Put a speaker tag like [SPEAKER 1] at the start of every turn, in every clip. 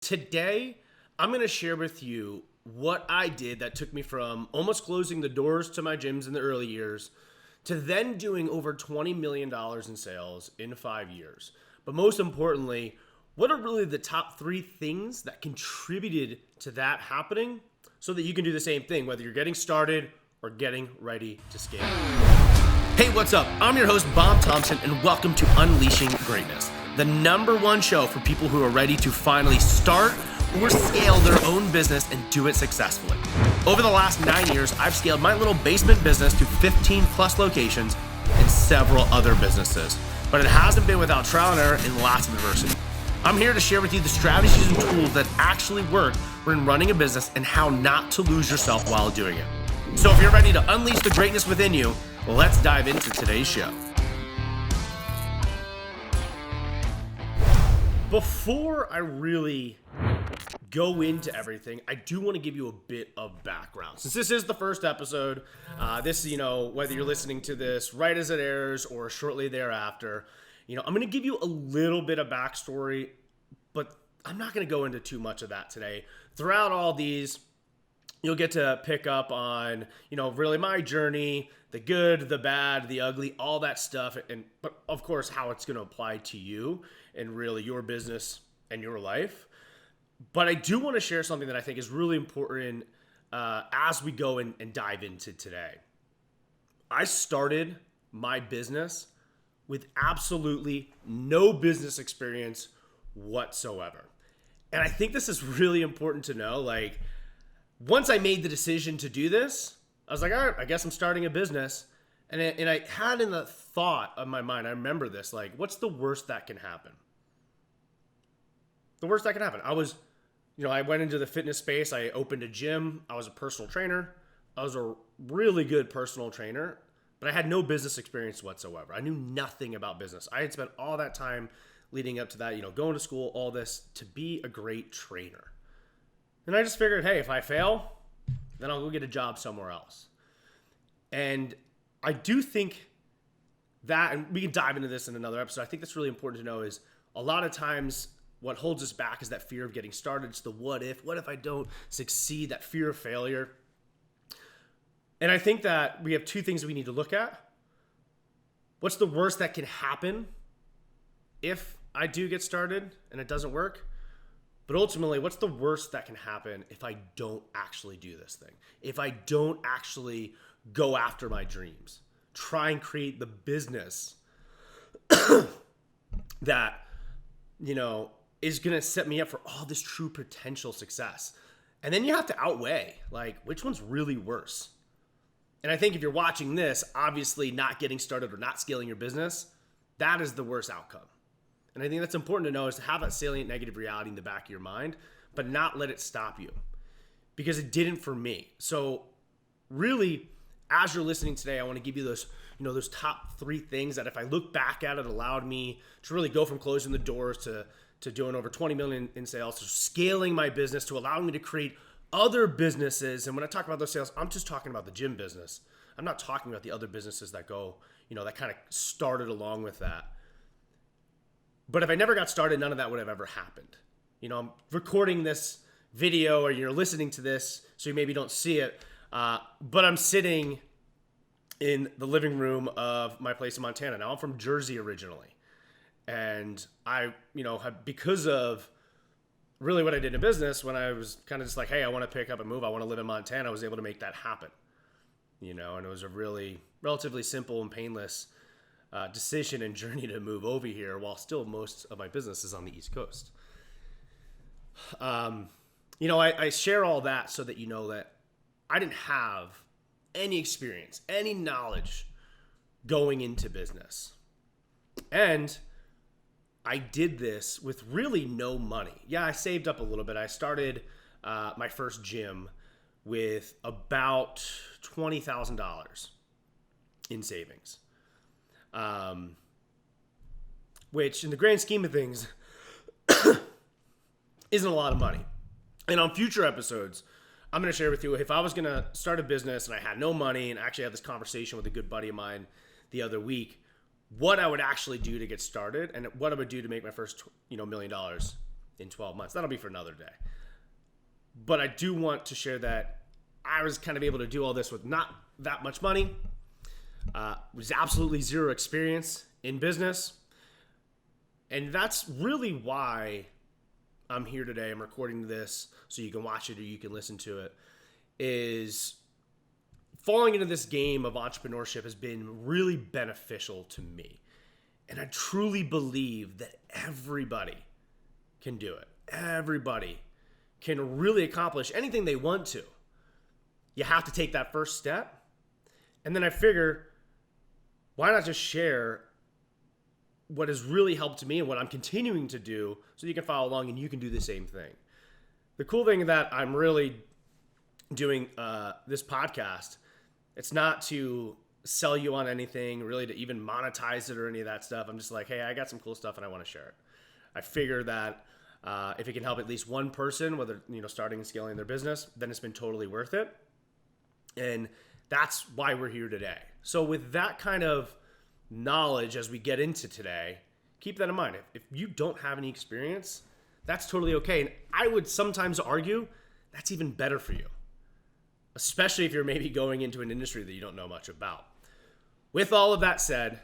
[SPEAKER 1] Today, I'm going to share with you what I did that took me from almost closing the doors to my gyms in the early years to then doing over $20 million in sales in 5 years. But most importantly, what are really the top 3 things that contributed to that happening so that you can do the same thing, whether you're getting started or getting ready to scale. Hey, what's up? I'm your host, Bob Thompson, and welcome to Unleashing Greatness, the #1 show for people who are ready to finally start or scale their own business and do it successfully. Over the last 9 years, I've scaled my little basement business to 15 plus locations and several other businesses. But it hasn't been without trial and error and lots of adversity. I'm here to share with you the strategies and tools that actually work when running a business and how not to lose yourself while doing it. So if you're ready to unleash the greatness within you, let's dive into today's show. Before I really go into everything, I do want to give you a bit of background. Since this is the first episode, whether you're listening to this right as it airs or shortly thereafter, I'm going to give you a little bit of backstory, but I'm not going to go into too much of that today. Throughout all these, you'll get to pick up on, really my journey, the good, the bad, the ugly, all that stuff, but of course, how it's going to apply to you and really your business and your life. But I do want to share something that I think is really important as we go and dive into today. I started my business with absolutely no business experience whatsoever. And I think this is really important to know. Once I made the decision to do this, I was like, all right, I guess I'm starting a business. And I had in the thought of my mind, I remember this, what's the worst that can happen? The worst that can happen. I went into the fitness space. I opened a gym. I was a personal trainer. I was a really good personal trainer, but I had no business experience whatsoever. I knew nothing about business. I had spent all that time leading up to that, going to school, all this to be a great trainer. And I just figured, hey, if I fail, then I'll go get a job somewhere else. And I do think that, and we can dive into this in another episode, I think that's really important to know is a lot of times what holds us back is that fear of getting started. It's the what if I don't succeed, that fear of failure. And I think that we have 2 things we need to look at. What's the worst that can happen if I do get started and it doesn't work? But ultimately, what's the worst that can happen if I don't actually do this thing? If I don't actually go after my dreams, try and create the business that, is going to set me up for all this true potential success. And then you have to outweigh, which one's really worse? And I think if you're watching this, obviously not getting started or not scaling your business, that is the worst outcome. And I think that's important to know is to have that salient negative reality in the back of your mind, but not let it stop you because it didn't for me. So really, as you're listening today, I want to give you those top 3 things that if I look back at it, allowed me to really go from closing the doors to doing over 20 million in sales, to scaling my business, to allowing me to create other businesses. And when I talk about those sales, I'm just talking about the gym business. I'm not talking about the other businesses that go, that kind of started along with that. But if I never got started, none of that would have ever happened. I'm recording this video or you're listening to this, so you maybe don't see it. But I'm sitting in the living room of my place in Montana. Now I'm from Jersey originally. And I, because of really what I did in business, when I was kind of just like, hey, I want to pick up and move, I want to live in Montana, I was able to make that happen. And it was a really relatively simple and painless decision and journey to move over here while still most of my business is on the East Coast. I share all that so that you know that I didn't have any experience, any knowledge going into business. And I did this with really no money. Yeah, I saved up a little bit. I started my first gym with about $20,000 in savings, which in the grand scheme of things isn't a lot of money. And on future episodes, I'm going to share with you if I was going to start a business and I had no money, and I actually had this conversation with a good buddy of mine the other week, what I would actually do to get started and what I would do to make my first $1 million in 12 months. That'll be for another day. But I do want to share that I was kind of able to do all this with not that much money. Was absolutely zero experience in business. And that's really why I'm here today. I'm recording this so you can watch it or you can listen to it. Is falling into this game of entrepreneurship has been really beneficial to me. And I truly believe that everybody can do it. Everybody can really accomplish anything they want to. You have to take that first step. And then I figure, why not just share what has really helped me and what I'm continuing to do so you can follow along and you can do the same thing. The cool thing that I'm really doing this podcast, it's not to sell you on anything, really to even monetize it or any of that stuff. I'm just like, hey, I got some cool stuff and I want to share it. I figure that if it can help at least one person, whether starting and scaling their business, then it's been totally worth it. And that's why we're here today. So with that kind of knowledge as we get into today, keep that in mind. If you don't have any experience, that's totally okay. And I would sometimes argue that's even better for you, especially if you're maybe going into an industry that you don't know much about. With all of that said,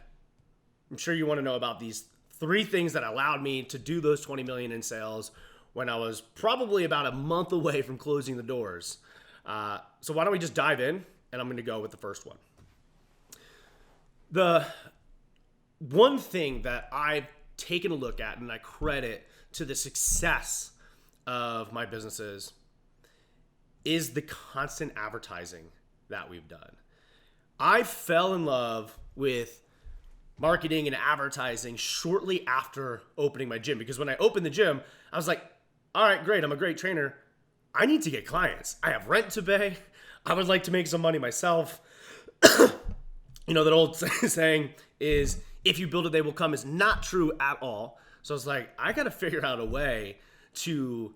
[SPEAKER 1] I'm sure you want to know about these 3 things that allowed me to do those 20 million in sales when I was probably about a month away from closing the doors. So why don't we just dive in, and I'm going to go with the first one. The one thing that I've taken a look at and I credit to the success of my businesses is the constant advertising that we've done. I fell in love with marketing and advertising shortly after opening my gym, because when I opened the gym, I was like, all right, great. I'm a great trainer. I need to get clients. I have rent to pay. I would like to make some money myself. That old saying is, if you build it, they will come, is not true at all. So I was like, I got to figure out a way to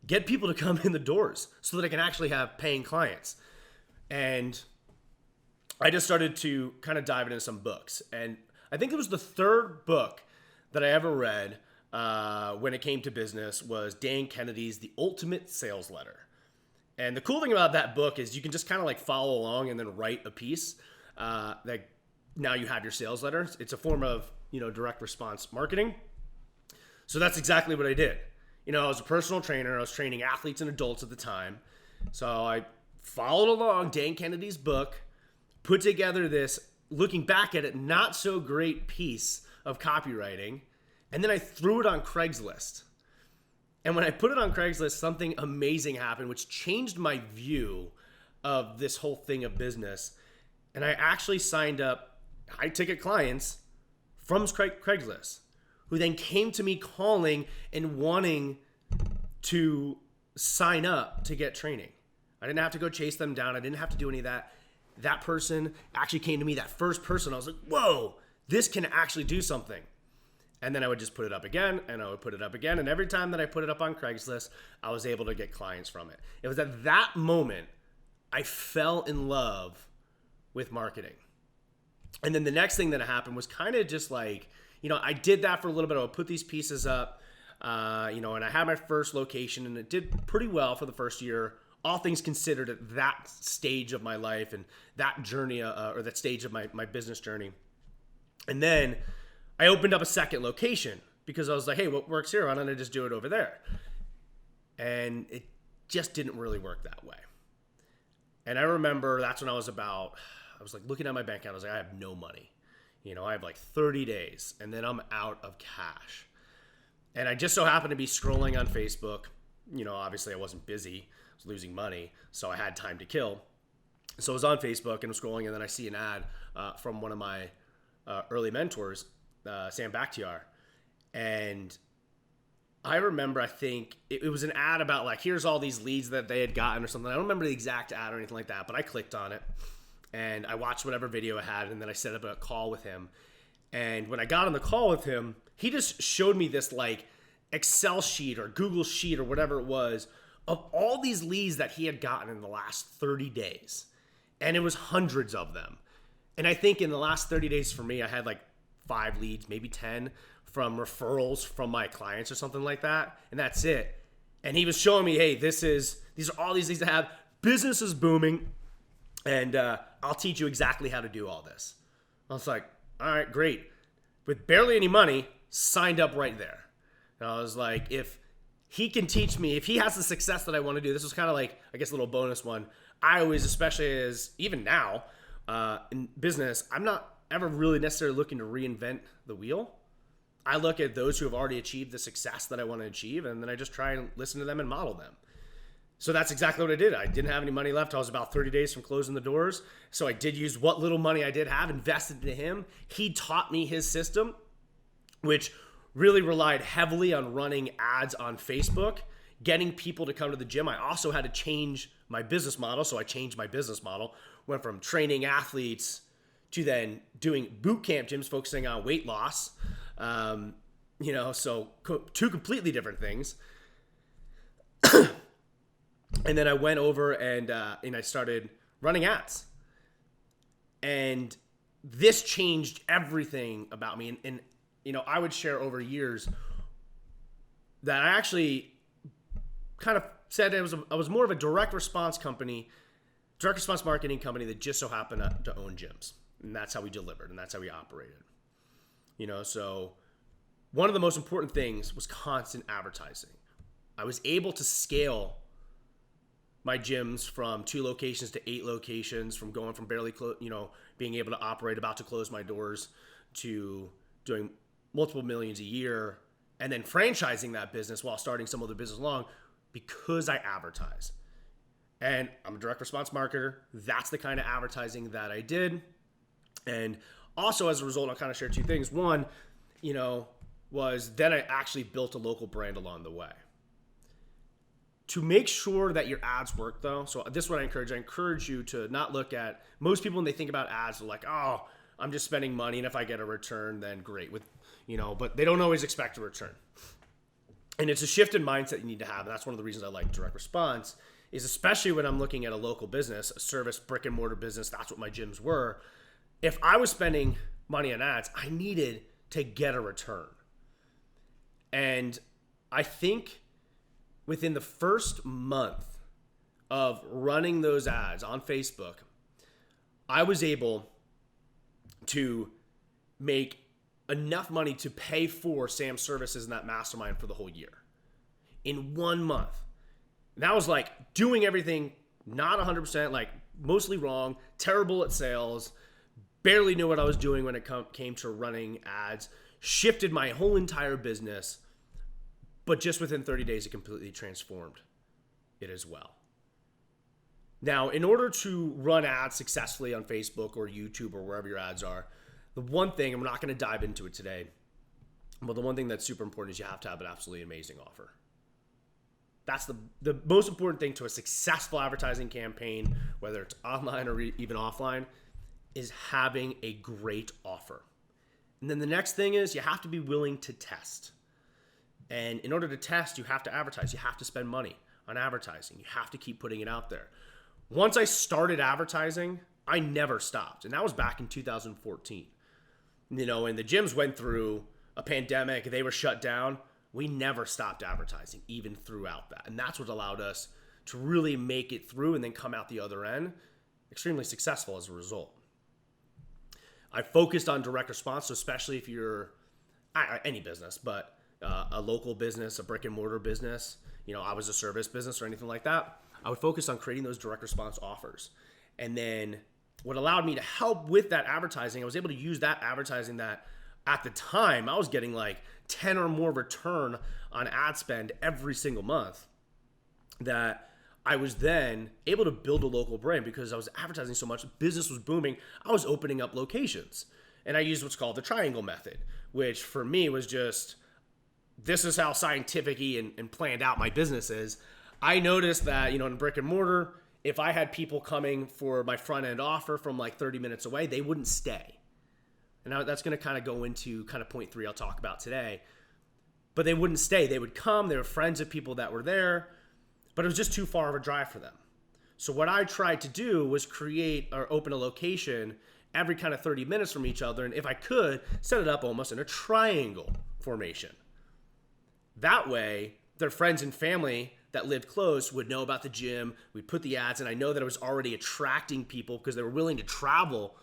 [SPEAKER 1] get people to come in the doors so that I can actually have paying clients. And I just started to kind of dive into some books. And I think it was the 3rd book that I ever read when it came to business was Dan Kennedy's The Ultimate Sales Letter. And the cool thing about that book is you can just kind of like follow along and then write a piece that now you have your sales letter. It's a form of, direct response marketing. So that's exactly what I did. I was a personal trainer. I was training athletes and adults at the time. So I followed along Dan Kennedy's book, put together this, looking back at it, not so great piece of copywriting. And then I threw it on Craigslist. And when I put it on Craigslist, something amazing happened, which changed my view of this whole thing of business. And I actually signed up high-ticket clients from Craigslist, who then came to me calling and wanting to sign up to get training. I didn't have to go chase them down. I didn't have to do any of that. That person actually came to me, that first person. I was like, whoa, this can actually do something. And then I would just put it up again, and I would put it up again. And every time that I put it up on Craigslist, I was able to get clients from it. It was at that moment I fell in love with marketing. And then the next thing that happened was kind of just like, I did that for a little bit. I would put these pieces up, and I had my first location, and it did pretty well for the first year, all things considered at that stage of my life and that journey, or that stage of my business journey. And then I opened up a second location because I was like, hey, what works here? Why don't I just do it over there? And it just didn't really work that way. And I remember that's when I was like looking at my bank account. I was like, I have no money. I have like 30 days and then I'm out of cash. And I just so happened to be scrolling on Facebook. Obviously I wasn't busy. I was losing money. So I had time to kill. So I was on Facebook and I'm scrolling, and then I see an ad from one of my early mentors, Sam Bakhtiar. And I remember, I think it was an ad about like, here's all these leads that they had gotten or something. I don't remember the exact ad or anything like that, but I clicked on it and I watched whatever video it had, and then I set up a call with him. And when I got on the call with him, he just showed me this like Excel sheet or Google sheet or whatever it was of all these leads that he had gotten in the last 30 days. And it was hundreds of them. And I think in the last 30 days for me, I had like 5 leads, maybe 10 from referrals from my clients or something like that. And that's it. And he was showing me, hey, these are all these things to have. Business is booming. And I'll teach you exactly how to do all this. I was like, all right, great. With barely any money, signed up right there. And I was like, if he can teach me, if he has the success that I want to do, this was kind of like, I guess, a little bonus one. I always, especially as even now in business, I'm not ever really necessarily looking to reinvent the wheel. I look at those who have already achieved the success that I want to achieve, and then I just try and listen to them and model them. So that's exactly what I did. I didn't have any money left. I was about 30 days from closing the doors. So I did use what little money I did have, invested into him. He taught me his system, which really relied heavily on running ads on Facebook, getting people to come to the gym. I also had to change my business model. So I changed my business model, went from training athletes to then doing boot camp gyms, focusing on weight loss. So two completely different things. And then I went over and I started running ads. And this changed everything about me. And I would share over years that I actually kind of said I was more of a direct response marketing company that just so happened to own gyms. And that's how we delivered, and that's how we operated. So one of the most important things was constant advertising. I was able to scale my gyms from 2 locations to 8 locations, from going from barely, being able to operate, about to close my doors, to doing multiple millions a year, and then franchising that business while starting some other business along, because I advertise. And I'm a direct response marketer. That's the kind of advertising that I did. And also, as a result, I'll kind of share 2 things. One, was then I actually built a local brand along the way. To make sure that your ads work, though, so this is what I encourage you to not look at, most people when they think about ads, they're like, oh, I'm just spending money, and if I get a return, then great. But they don't always expect a return. And it's a shift in mindset you need to have, and that's one of the reasons I like direct response, is especially when I'm looking at a local business, a service, brick and mortar business, that's what my gyms were. If I was spending money on ads, I needed to get a return. And I think within the first month of running those ads on Facebook, I was able to make enough money to pay for Sam's services in that mastermind for the whole year in 1 month. And that was like doing everything not 100%, like mostly wrong, terrible at sales, barely knew what I was doing when it came to running ads, shifted my whole entire business, but just within 30 days, it completely transformed it as well. Now, in order to run ads successfully on Facebook or YouTube or wherever your ads are, the one thing, I'm not going to dive into it today, but the one thing that's super important is you have to have an absolutely amazing offer. That's the most important thing to a successful advertising campaign, whether it's online or even offline, is having a great offer. And then the next thing is you have to be willing to test. And in order to test, you have to advertise. You have to spend money on advertising. You have to keep putting it out there. Once I started advertising, I never stopped. And that was back in 2014. And the gyms went through a pandemic. They were shut down. We never stopped advertising, even throughout that. And that's what allowed us to really make it through and then come out the other end extremely successful as a result. I focused on direct response, so especially if you're any business, but a local business, a brick and mortar business, I was a service business or anything like that, I would focus on creating those direct response offers. And then what allowed me to help with that advertising, I was able to use that advertising that at the time I was getting like 10 or more return on ad spend every single month, that I was then able to build a local brand because I was advertising so much. Business was booming. I was opening up locations. And I used what's called the triangle method, which for me was just, this is how scientific and planned out my business is. I noticed that, in brick and mortar, if I had people coming for my front end offer from like 30 minutes away, they wouldn't stay. And now that's going to kind of go into kind of point 3 I'll talk about today. But they wouldn't stay. They would come. They were friends of people that were there. But it was just too far of a drive for them. So what I tried to do was create or open a location every kind of 30 minutes from each other. And if I could, set it up almost in a triangle formation. That way, their friends and family that lived close would know about the gym. We'd put the ads, and I know that it was already attracting people because they were willing to travel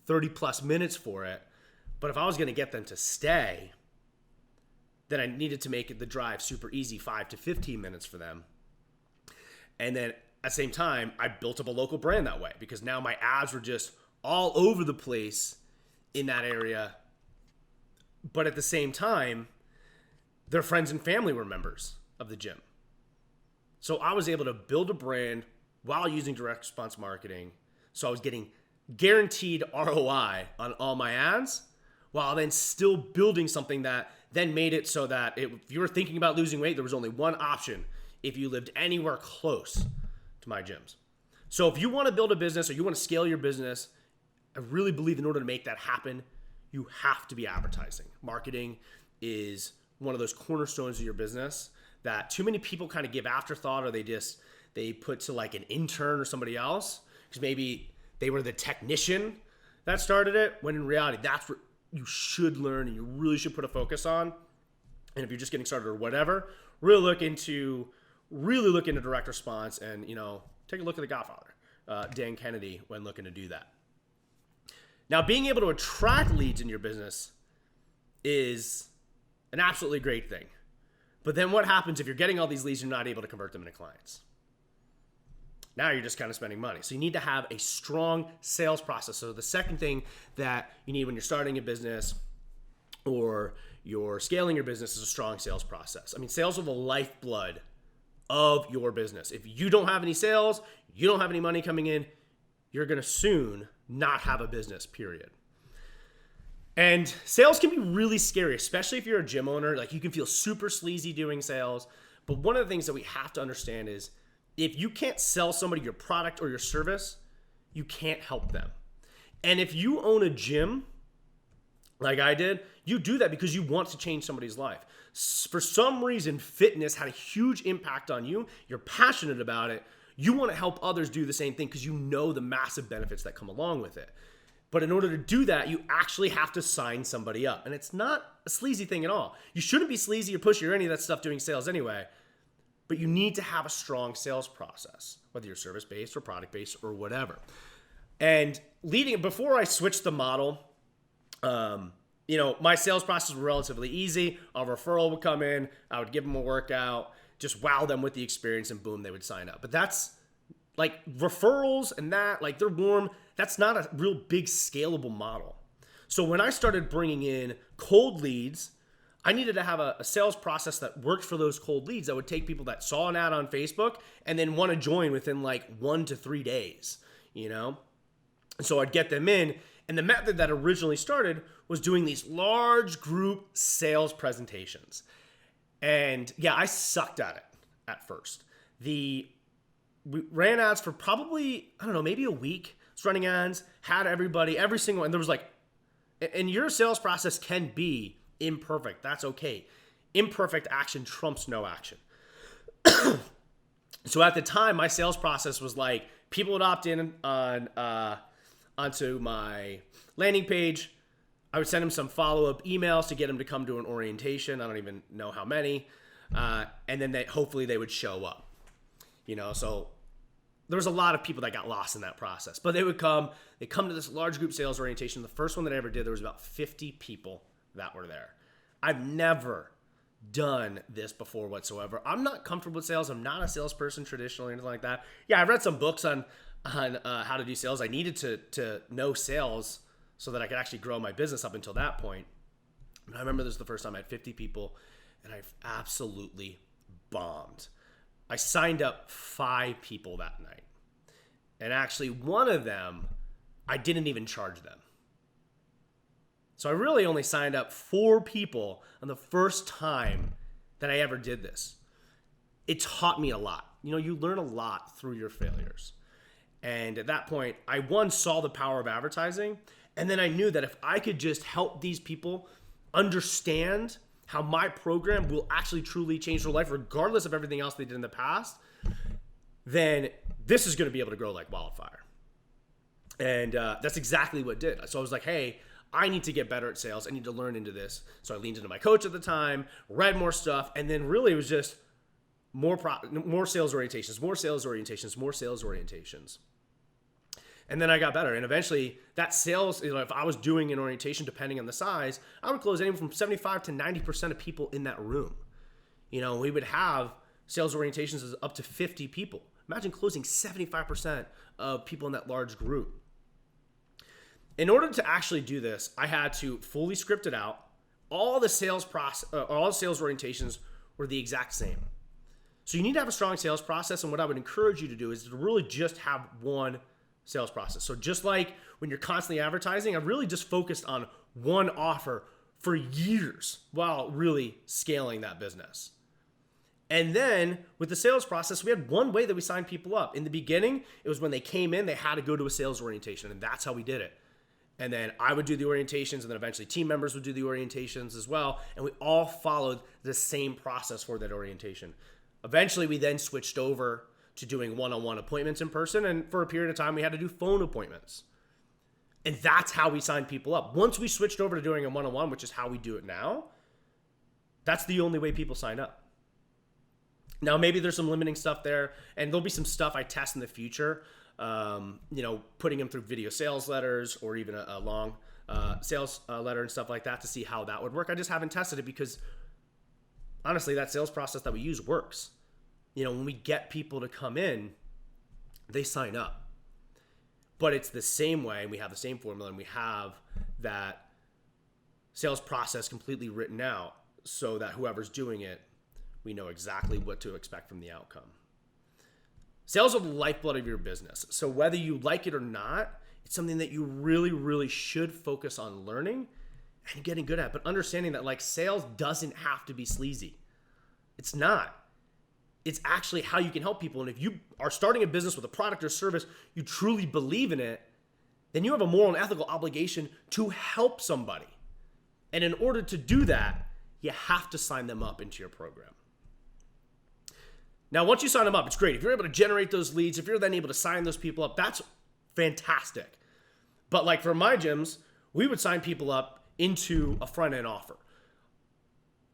[SPEAKER 1] 30 plus minutes for it. But if I was going to get them to stay, then I needed to make the drive super easy, 5 to 15 minutes for them. And then at the same time, I built up a local brand that way because now my ads were just all over the place in that area. But at the same time, their friends and family were members of the gym. So I was able to build a brand while using direct response marketing. So I was getting guaranteed ROI on all my ads while then still building something that then made it so that if you were thinking about losing weight, there was only one option if you lived anywhere close to my gyms. So if you want to build a business or you want to scale your business, I really believe in order to make that happen, you have to be advertising. Marketing is one of those cornerstones of your business that too many people kind of give afterthought, or they put to like an intern or somebody else because maybe they were the technician that started it, when in reality, that's what you should learn and you really should put a focus on. And if you're just getting started or whatever, really look into direct response and, take a look at The Godfather, Dan Kennedy, when looking to do that. Now, being able to attract leads in your business is an absolutely great thing. But then what happens if you're getting all these leads and you're not able to convert them into clients? Now you're just kind of spending money. So you need to have a strong sales process. So the second thing that you need when you're starting a business or you're scaling your business is a strong sales process. I mean, sales are the lifeblood of your business. If you don't have any sales, you don't have any money coming in, you're going to soon not have a business, period. And sales can be really scary, especially if you're a gym owner. Like, you can feel super sleazy doing sales. But one of the things that we have to understand is if you can't sell somebody your product or your service, you can't help them. And if you own a gym, like I did, you do that because you want to change somebody's life. For some reason, fitness had a huge impact on you. You're passionate about it. You want to help others do the same thing because you know the massive benefits that come along with it. But in order to do that, you actually have to sign somebody up. And it's not a sleazy thing at all. You shouldn't be sleazy or pushy or any of that stuff doing sales anyway. But you need to have a strong sales process, whether you're service-based or product-based or whatever. And before I switched the model, my sales process was relatively easy. A referral would come in. I would give them a workout, just wow them with the experience, and boom, they would sign up. But that's like referrals and that, like, they're warm. That's not a real big scalable model. So when I started bringing in cold leads, I needed to have a sales process that worked for those cold leads that would take people that saw an ad on Facebook and then want to join within like 1 to 3 days, And so I'd get them in. And the method that originally started was doing these large group sales presentations. And yeah, I sucked at it at first. We ran ads for probably, maybe a week. I was running ads, had every single, and there was like, and your sales process can be imperfect. That's okay. Imperfect action trumps no action. So at the time, my sales process was like, people would opt in onto my landing page. I would send them some follow-up emails to get them to come to an orientation. I don't even know how many. And then hopefully they would show up. So there was a lot of people that got lost in that process. But they come to this large group sales orientation. The first one that I ever did, there was about 50 people that were there. I've never done this before whatsoever. I'm not comfortable with sales. I'm not a salesperson traditionally or anything like that. Yeah, I've read some books on how to do sales. I needed to know sales so that I could actually grow my business up until that point. And I remember this was the first time I had 50 people, and I absolutely bombed. I signed up 5 people that night. And actually, one of them, I didn't even charge them. So I really only signed up 4 people on the first time that I ever did this. It taught me a lot. You learn a lot through your failures. And at that point, I saw the power of advertising. And then I knew that if I could just help these people understand how my program will actually truly change their life, regardless of everything else they did in the past, then this is going to be able to grow like wildfire. And that's exactly what did. So I was like, hey, I need to get better at sales. I need to learn into this. So I leaned into my coach at the time, read more stuff, and then really it was just more sales orientations, more sales orientations, more sales orientations. And then I got better. And eventually that sales, if I was doing an orientation, depending on the size, I would close anywhere from 75 to 90% of people in that room. We would have sales orientations as up to 50 people. Imagine closing 75% of people in that large group. In order to actually do this, I had to fully script it out. All the sales orientations were the exact same. So you need to have a strong sales process. And what I would encourage you to do is to really just have one sales process. So just like when you're constantly advertising, I really just focused on one offer for years while really scaling that business. And then with the sales process, we had one way that we signed people up. In the beginning, it was when they came in, they had to go to a sales orientation, and that's how we did it. And then I would do the orientations, and then eventually team members would do the orientations as well. And we all followed the same process for that orientation. Eventually, we then switched over to doing one-on-one appointments in person. And for a period of time, we had to do phone appointments. And that's how we signed people up. Once we switched over to doing a one-on-one, which is how we do it now, that's the only way people sign up. Now, maybe there's some limiting stuff there, and there'll be some stuff I test in the future, putting them through video sales letters or even a long sales letter and stuff like that to see how that would work. I just haven't tested it because, honestly, that sales process that we use works. When we get people to come in, they sign up. But it's the same way, and we have the same formula, and we have that sales process completely written out so that whoever's doing it, we know exactly what to expect from the outcome. Sales are the lifeblood of your business. So whether you like it or not, it's something that you really, really should focus on learning and getting good at. But understanding that sales doesn't have to be sleazy. It's not. It's actually how you can help people. And if you are starting a business with a product or service, you truly believe in it, then you have a moral and ethical obligation to help somebody. And in order to do that, you have to sign them up into your program. Now, once you sign them up, it's great. If you're able to generate those leads, if you're then able to sign those people up, that's fantastic. But for my gyms, we would sign people up into a front-end offer.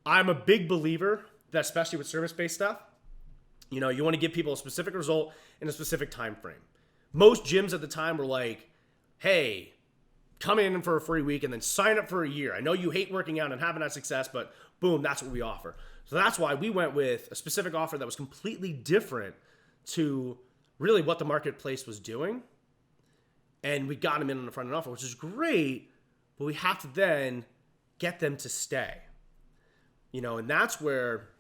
[SPEAKER 1] I'm a big believer that, especially with service-based stuff, you want to give people a specific result in a specific time frame. Most gyms at the time were like, hey, come in for a free week and then sign up for a year. I know you hate working out and having that success, but boom, that's what we offer. So that's why we went with a specific offer that was completely different to really what the marketplace was doing. And we got them in on the front end offer, which is great, but we have to then get them to stay. And that's where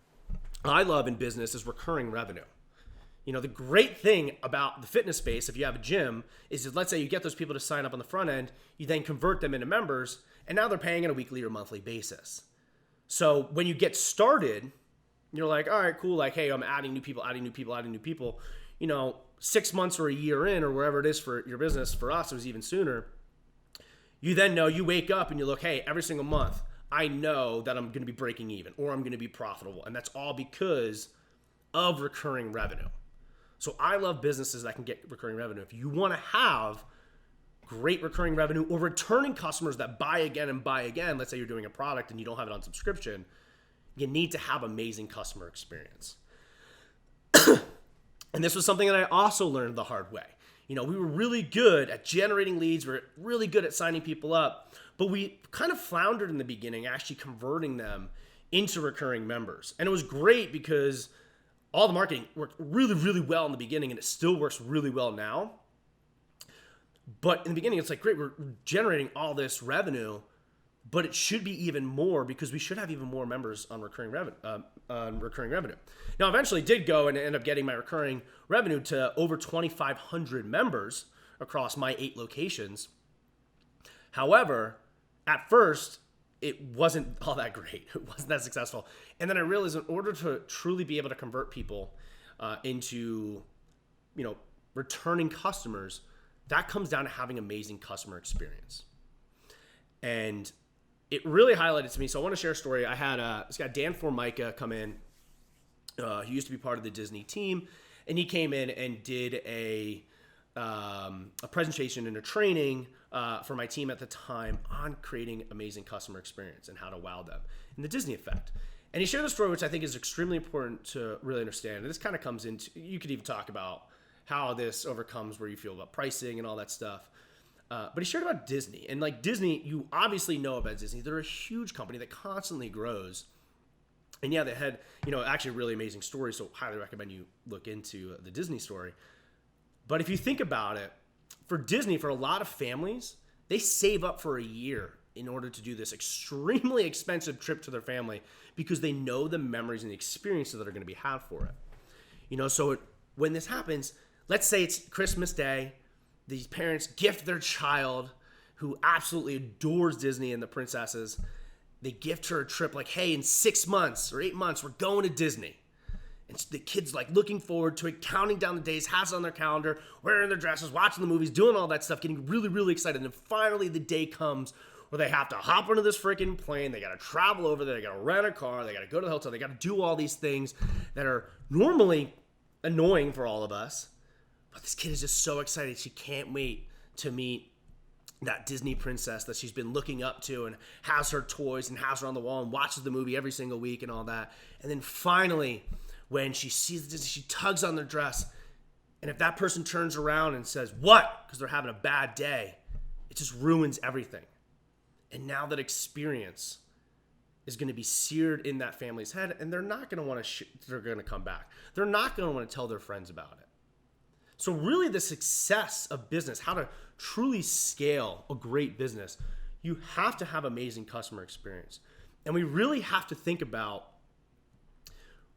[SPEAKER 1] I love in business is recurring revenue. The great thing about the fitness space, if you have a gym, is that let's say you get those people to sign up on the front end, you then convert them into members, and now they're paying on a weekly or monthly basis. So when you get started, you're like, all right, cool. Hey, I'm adding new people. 6 months or a year in or wherever it is for your business, for us, it was even sooner. You then know, you wake up and you look, hey, every single month, I know that I'm going to be breaking even or I'm going to be profitable. And that's all because of recurring revenue. So I love businesses that can get recurring revenue. If you want to have great recurring revenue or returning customers that buy again and buy again, let's say you're doing a product and you don't have it on subscription, you need to have amazing customer experience. And this was something that I also learned the hard way. We were really good at generating leads. We're really good at signing people up, but we kind of floundered in the beginning, actually converting them into recurring members. And it was great because all the marketing worked really, really well in the beginning, and it still works really well now. But in the beginning, it's great, we're generating all this revenue, but it should be even more because we should have even more members on recurring revenue. Now, eventually did go and end up getting my recurring revenue to over 2,500 members across my 8 locations. However, at first, it wasn't all that great. It wasn't that successful. And then I realized in order to truly be able to convert people into, returning customers, that comes down to having amazing customer experience. And it really highlighted to me. So I want to share a story. I had this guy, Dan Formica, come in. He used to be part of the Disney team. And he came in and did a a presentation and a training for my team at the time on creating amazing customer experience and how to wow them and the Disney effect. And he shared a story which I think is extremely important to really understand. And this kind of comes into, you could even talk about how this overcomes where you feel about pricing and all that stuff. But he shared about Disney. And like Disney, you obviously know about Disney. They're a huge company that constantly grows. And yeah, they had, actually a really amazing story. So highly recommend you look into the Disney story. But if you think about it, for Disney, for a lot of families, they save up for a year in order to do this extremely expensive trip to their family because they know the memories and the experiences that are going to be had for it. So when this happens, let's say it's Christmas Day, these parents gift their child who absolutely adores Disney and the princesses. They gift her a trip like, hey, in 6 months or 8 months, we're going to Disney. And the kid's like looking forward to it, counting down the days, has it on their calendar, wearing their dresses, watching the movies, doing all that stuff, getting really, really excited. And then finally the day comes where they have to hop onto this freaking plane. They got to travel over there. They got to rent a car. They got to go to the hotel. They got to do all these things that are normally annoying for all of us. But this kid is just so excited. She can't wait to meet that Disney princess that she's been looking up to and has her toys and has her on the wall and watches the movie every single week and all that. And then finally, when she sees Disney, she tugs on their dress. And if that person turns around and says, what? Because they're having a bad day, it just ruins everything. And now that experience is going to be seared in that family's head, and they're not going to want to, they're going to come back. They're not going to want to tell their friends about it. So really the success of business, how to truly scale a great business, you have to have amazing customer experience. And we really have to think about,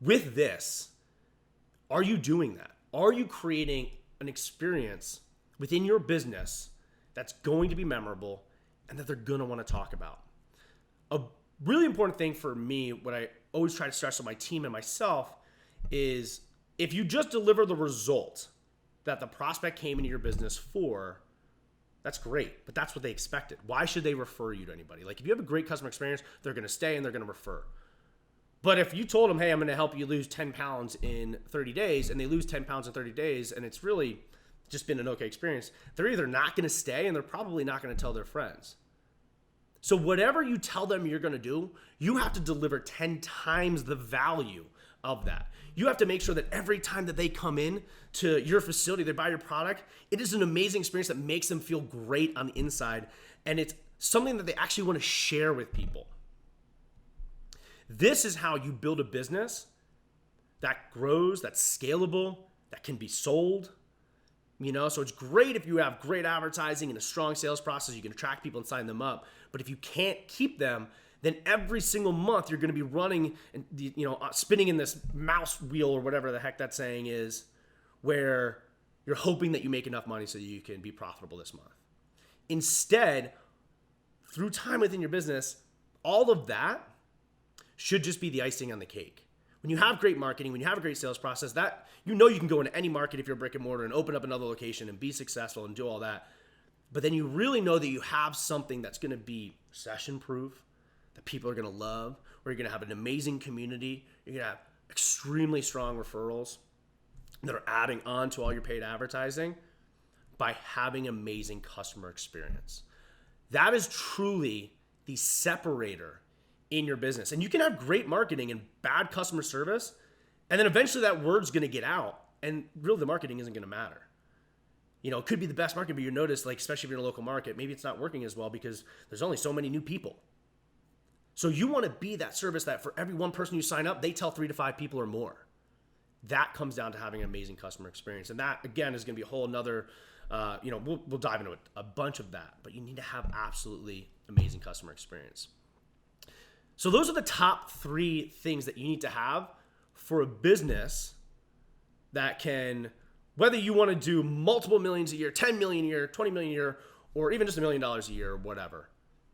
[SPEAKER 1] with this, are you doing that? Are you creating an experience within your business that's going to be memorable and that they're going to want to talk about? A really important thing for me, what I always try to stress on my team and myself, is if you just deliver the result that the prospect came into your business for, that's great, but that's what they expected. Why should they refer you to anybody? Like if you have a great customer experience, they're going to stay and they're going to refer. But if you told them, hey, I'm going to help you lose 10 pounds in 30 days, and they lose 10 pounds in 30 days, and it's really just been an okay experience, they're either not going to stay and they're probably not going to tell their friends. So whatever you tell them you're going to do, you have to deliver 10 times the value of that. You have to make sure that every time that they come in to your facility, they buy your product, it is an amazing experience that makes them feel great on the inside, and it's something that they actually want to share with people. This is how you build a business that grows, that's scalable, that can be sold. So it's great if you have great advertising and a strong sales process, you can attract people and sign them up. But if you can't keep them, then every single month you're going to be running and spinning in this mouse wheel or whatever the heck that saying is, where you're hoping that you make enough money so you can be profitable this month. Instead, through time within your business, all of that should just be the icing on the cake. When you have great marketing, when you have a great sales process, that you can go into any market if you're brick and mortar and open up another location and be successful and do all that. But then you really know that you have something that's going to be recession proof, that people are going to love, where you're going to have an amazing community, you're going to have extremely strong referrals that are adding on to all your paid advertising by having amazing customer experience. That is truly the separator in your business. And you can have great marketing and bad customer service, and then eventually that word's going to get out, and really the marketing isn't going to matter. It could be the best marketing, but you notice, like, especially if you're in a local market, maybe it's not working as well because there's only so many new people. So you want to be that service that for every one person you sign up, they tell 3 to 5 people or more. That comes down to having an amazing customer experience. And that, again, is going to be a whole nother, we'll dive into a bunch of that, but you need to have absolutely amazing customer experience. So those are the top 3 things that you need to have for a business that can, whether you want to do multiple millions a year, 10 million a year, 20 million a year, or even just $1 million a year, whatever.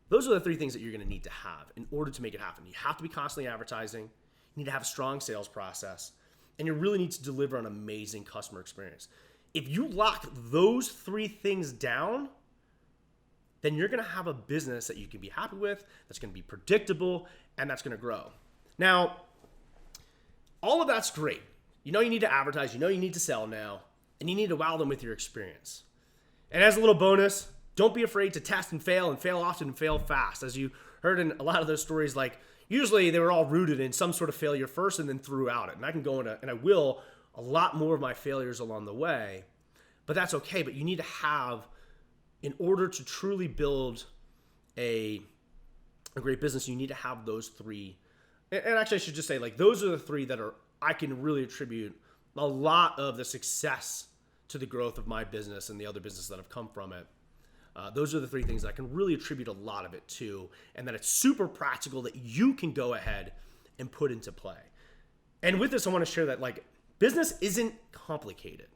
[SPEAKER 1] Those are the 3 things that you're going to need to have in order to make it happen. You have to be constantly advertising. You need to have a strong sales process. And you really need to deliver an amazing customer experience. If you lock those 3 things down, then you're going to have a business that you can be happy with, that's going to be predictable, and that's going to grow. Now, all of that's great. You need to advertise. You need to sell now. and you need to wow them with your experience. And as a little bonus, don't be afraid to test and fail often and fail fast. As you heard in a lot of those stories, like usually they were all rooted in some sort of failure first and then throughout it. And I can go into, and I will, a lot more of my failures along the way, but that's okay. But you need to have, in order to truly build a great business, you need to have those three. And actually I should just say, like, those are the three that I can really attribute a lot of the success to the growth of my business and the other businesses that have come from it. Those are the three things that I can really attribute a lot of it to, and that it's super practical that you can go ahead and put into play. And with this, I want to share that, like, business isn't complicated.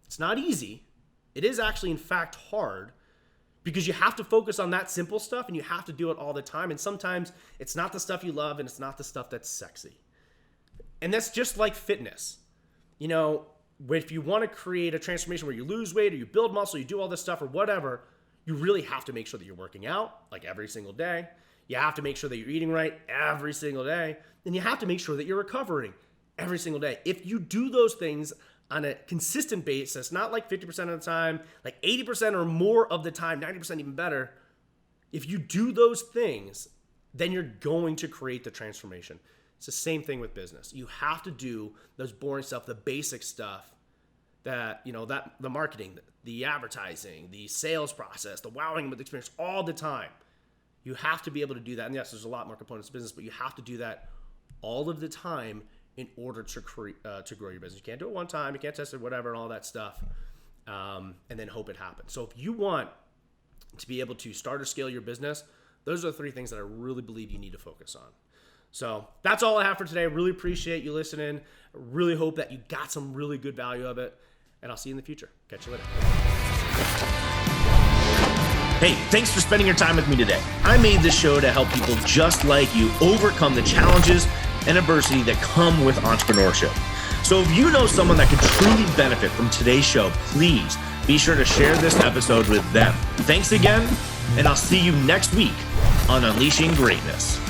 [SPEAKER 1] It's not easy. It is actually, in fact, hard, because you have to focus on that simple stuff and you have to do it all the time. And sometimes it's not the stuff you love and it's not the stuff that's sexy. And that's just like fitness. You know, if you want to create a transformation where you lose weight or you build muscle, you do all this stuff or whatever, you really have to make sure that you're working out like every single day. You have to make sure that you're eating right every single day. And you have to make sure that you're recovering every single day. If you do those things on a consistent basis, not like 50% of the time, like 80% or more of the time, 90% even better, if you do those things, then you're going to create the transformation. It's the same thing with business. You have to do those boring stuff, the basic stuff that, you know, that the marketing, the advertising, the sales process, the wowing with experience all the time. You have to be able to do that. And yes, there's a lot more components to business, but you have to do that all of the time in order to grow your business. You can't do it one time. You can't test it, whatever, and all that stuff, and then hope it happens. So if you want to be able to start or scale your business, those are the three things that I really believe you need to focus on. So that's all I have for today. I really appreciate you listening. I really hope that you got some really good value of it, and I'll see you in the future. Catch you later.
[SPEAKER 2] Hey, thanks for spending your time with me today. I made this show to help people just like you overcome the challenges and adversity that come with entrepreneurship. So if you know someone that could truly benefit from today's show, please be sure to share this episode with them. Thanks again, and I'll see you next week on Unleashing Greatness.